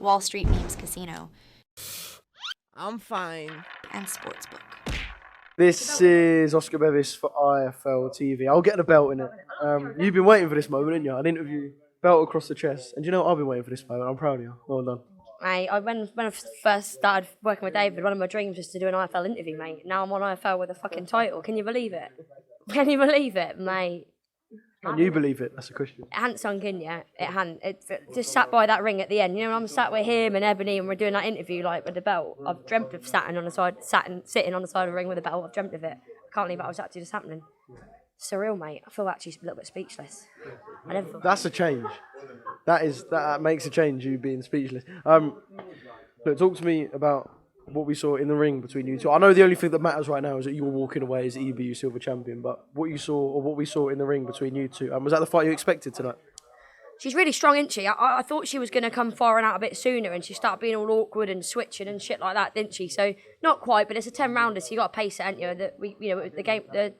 Wall Street Memes Casino, I'm fine. and Sportsbook. This is Oscar Bevis for IFL TV. I'll get the belt in it. You've been waiting for this moment, haven't you? An interview, belt across the chest. And do you know what? I've been waiting for this moment. I'm proud of you. Well done. Mate, when I first started working with David, one of my dreams was to do an IFL interview, mate. Now I'm on IFL with a fucking title. Can you believe it? Can you believe it, mate? Can you believe it? That's a question. It hadn't sunk in yet. It hadn't. It just sat by that ring at the end. You know, when I'm sat with him and Ebony and we're doing that interview, like, with the belt, I've dreamt of sitting on the side of the ring with a belt. I've dreamt of it. I can't believe that was actually just happening. Surreal, mate. I feel actually a little bit speechless. I never thought. That's a change. That makes a change, you being speechless. Look, talk to me about what we saw in the ring between you two. I know the only thing that matters right now is that you're walking away as EBU Silver champion, but what you saw or what we saw in the ring between you two, was that the fight you expected tonight? She's really strong, isn't she? I thought she was going to come firing out a bit sooner, and she started being all awkward and switching and shit like that, didn't she? So not quite, but it's a 10-rounder, so you got to pace it, haven't you? The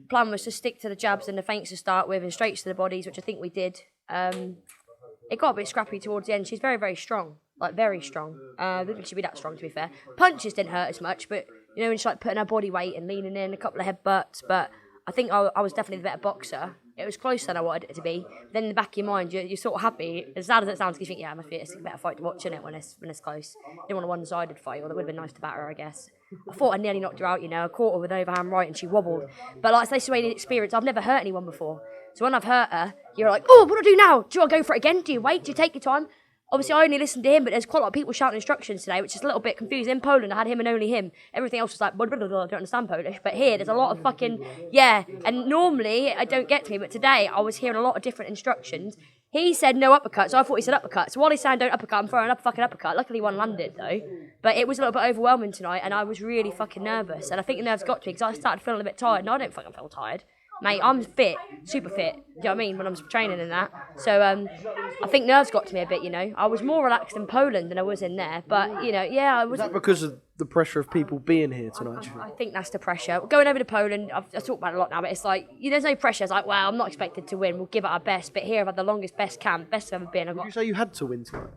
plan was to stick to the jabs and the feints to start with, and straights to the bodies, which I think we did. It got a bit scrappy towards the end. She's very, very strong, like very strong. I didn't think she'd be that strong, to be fair. Punches didn't hurt as much, but you know, when she's like putting her body weight and leaning in, a couple of headbutts. But I think I was definitely the better boxer. It was closer than I wanted it to be. Then in the back of your mind, you're sort of happy. As sad as it sounds, you think, yeah, it's a better fight to watch, isn't it, when it's close. You didn't want a one-sided fight, or that would have been nice to batter her, I guess. I thought I nearly knocked her out, you know. I caught her with an overhand right and she wobbled. But like, this way in experience, I've never hurt anyone before. So when I've hurt her, you're like, oh, what do I do now? Do I go for it again? Do you wait? Do you take your time? Obviously, I only listened to him, but there's quite a lot of people shouting instructions today, which is a little bit confusing. In Poland, I had him and only him. Everything else was like, blah, blah, blah, blah, I don't understand Polish. But here, there's a lot of fucking, yeah. And normally, it don't get to me, but today, I was hearing a lot of different instructions. He said no uppercut, so I thought he said uppercut. So while he's saying don't uppercut, I'm throwing up a fucking uppercut. Luckily, one landed, though. But it was a little bit overwhelming tonight, and I was really fucking nervous. And I think the nerves got to me, because I started feeling a bit tired. And I don't fucking feel tired. Mate, I'm fit, super fit, do you know what I mean, when I'm training and that. So I think nerves got to me a bit, you know. I was more relaxed in Poland than I was in there. But, you know, yeah, I was... Is that because of the pressure of people being here tonight? I think that's the pressure. Going over to Poland, I've talked about it a lot now, but it's like, there's no pressure. It's like, well, I'm not expected to win. We'll give it our best. But here I've had the longest, best camp, best I've ever been. Did you say you had to win tonight?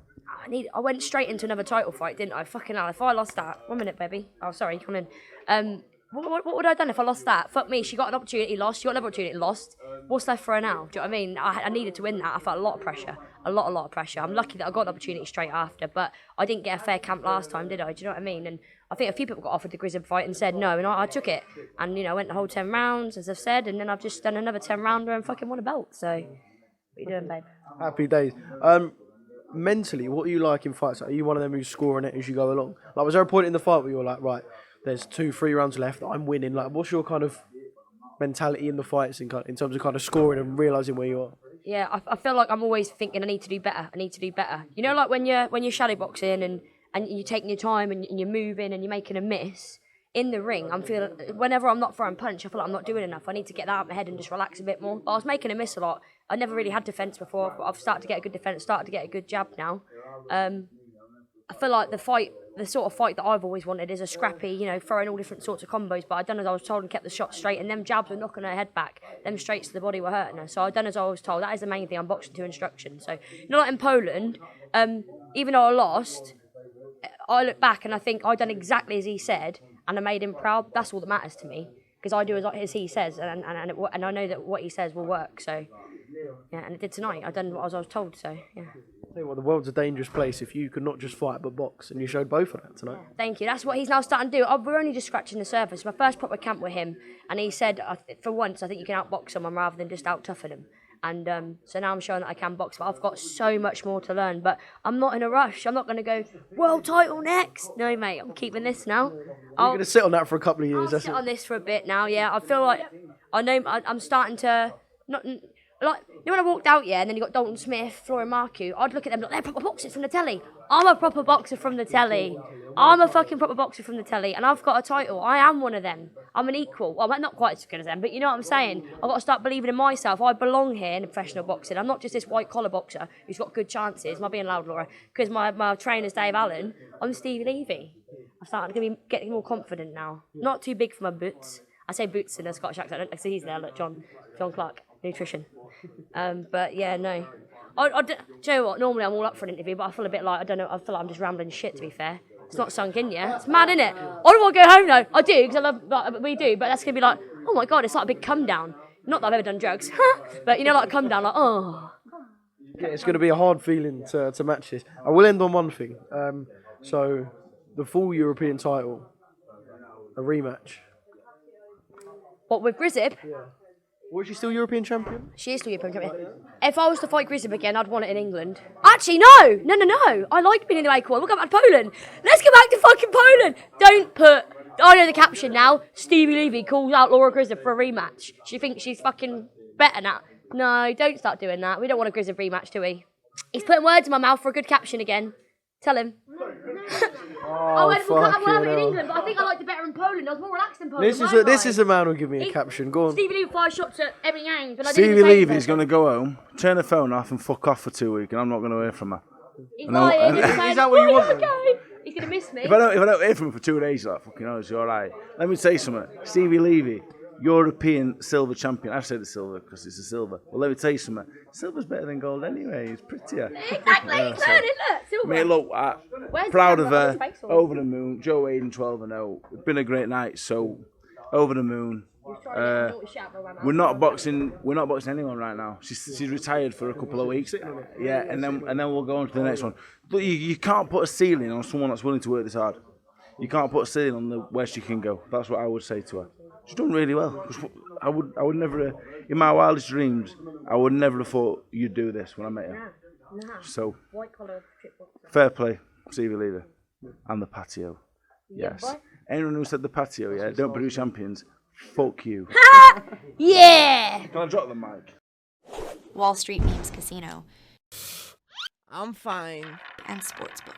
I went straight into another title fight, didn't I? Fucking hell, if I lost that... 1 minute, baby. Oh, sorry, come in. What would I have done if I lost that? Fuck me, she got an opportunity, lost. She got another opportunity, lost. What's left for her now? Do you know what I mean? I needed to win that. I felt a lot of pressure. A lot of pressure. I'm lucky that I got an opportunity straight after, but I didn't get a fair camp last time, did I? Do you know what I mean? And I think a few people got offered the Grizzly fight and said no, and I took it. And, you know, I went the whole 10 rounds, as I've said, and then I've just done another 10-rounder and fucking won a belt. So, what you doing, babe? Happy days. Mentally, what are you like in fights? Are you one of them who's scoring it as you go along? Like, was there a point in the fight where you were like, right, there's 2-3 rounds left, I'm winning? Like, what's your kind of mentality in the fights in terms of kind of scoring and realising where you are? Yeah, I feel like I'm always thinking I need to do better. You know, like when you're shadow boxing and you're taking your time and you're moving and you're making a miss, in the ring, I'm feeling, whenever I'm not throwing punch, I feel like I'm not doing enough. I need to get that out of my head and just relax a bit more. But I was making a miss a lot. I never really had defence before, but I've started to get a good defence, started to get a good jab now. I feel like the sort of fight that I've always wanted is a scrappy, you know, throwing all different sorts of combos, but I done as I was told and kept the shot straight, and them jabs were knocking her head back, them straights to the body were hurting her, so I done as I was told. That is the main thing. I'm boxing to instruction. So, you know, like in Poland, even though I lost, I look back and I think I done exactly as he said, and I made him proud. That's all that matters to me, because I do as he says, and I know that what he says will work. So, yeah, and it did tonight. I done what I was told. So, yeah. Tell you what, the world's a dangerous place if you could not just fight but box, and you showed both of that tonight. Thank you. That's what he's now starting to do. We're only just scratching the surface. My first proper camp with him, and he said, for once, I think you can outbox someone rather than just out-toughen them. And so now I'm showing that I can box, but I've got so much more to learn. But I'm not in a rush. I'm not going to go, world title next. No, mate, I'm keeping this now. You're going to sit on that for a couple of years. I'll sit on this for a bit now, yeah. I feel like, I know I'm starting to, like, you know when I walked out, yeah, and then you got Dalton Smith, Florian Marcoux, I'd look at them like, they're proper boxers from the telly. I'm a proper boxer from the telly. I'm a fucking proper boxer from the telly, and I've got a title. I am one of them. I'm an equal. Well, I'm not quite as good as them, but you know what I'm saying? I've got to start believing in myself. I belong here in professional boxing. I'm not just this white-collar boxer who's got good chances. Am I being loud, Laura? Because my trainer's Dave Allen. I'm Stevi Levy. I'm starting to be getting more confident now. Not too big for my boots. I say boots in a Scottish accent. I don't see he's there. Look, John Clark, nutrition. But yeah, no. Do you know what? Normally I'm all up for an interview, but I feel a bit like, I don't know, I feel like I'm just rambling shit, to be fair. It's not sunk in yet. It's mad, innit? I don't want to go home though. I do, because I love, like, we do, but that's going to be like, oh my God, it's like a big come down. Not that I've ever done drugs, but you know, like a come down, like, oh. Yeah, it's going to be a hard feeling to match this. I will end on one thing. So, the full European title, a rematch. What, with Grizib? Yeah. Was she still European champion? She is still European champion. If I was to fight Grizib again, I'd want it in England. Actually, no. I like being in the A quad. We'll go back to Poland. Let's go back to fucking Poland. Don't put... I know the caption now. Stevi Levy calls out Laura Grizib for a rematch. She thinks she's fucking better now. No, don't start doing that. We don't want a Grizib rematch, do we? He's putting words in my mouth for a good caption again. Tell him. Oh, we'll have it in England, but I think I liked it better in Poland. I was more relaxed in Poland. This is a man who'll give me a caption. Go on. Stevie Levy 5 shots at every game. Stevi Levy's going to go home, turn the phone off and fuck off for 2 weeks, and I'm not going to hear from her. He's lying. Is that what you want? Okay. He's going to miss me. If I don't hear from her for 2 days, like, fucking hell, it's all right. Let me tell you something. Stevi Levy, European silver champion. I say the silver because it's a silver. Well, let me tell you something. Silver's better than gold anyway. It's prettier. Exactly. Look, silver. Mate, look, proud of her. Over the moon. Joe Maiden 12-0. It's been a great night. So, over the moon. We're not boxing anyone right now. She's retired for a couple of weeks. Yeah, and then we'll go on to the next one. Look, you can't put a ceiling on someone that's willing to work this hard. You can't put a ceiling on where she can go. That's what I would say to her. She's done really well. I would never, in my wildest dreams, I would never have thought you'd do this when I met you. So, fair play, Stevi Levy, and the patio. Yes. Anyone who said the patio, yeah, don't produce champions, fuck you. Yeah. Can I drop the mic? Wall Street Memes Casino I'm fine. and Sportsbook.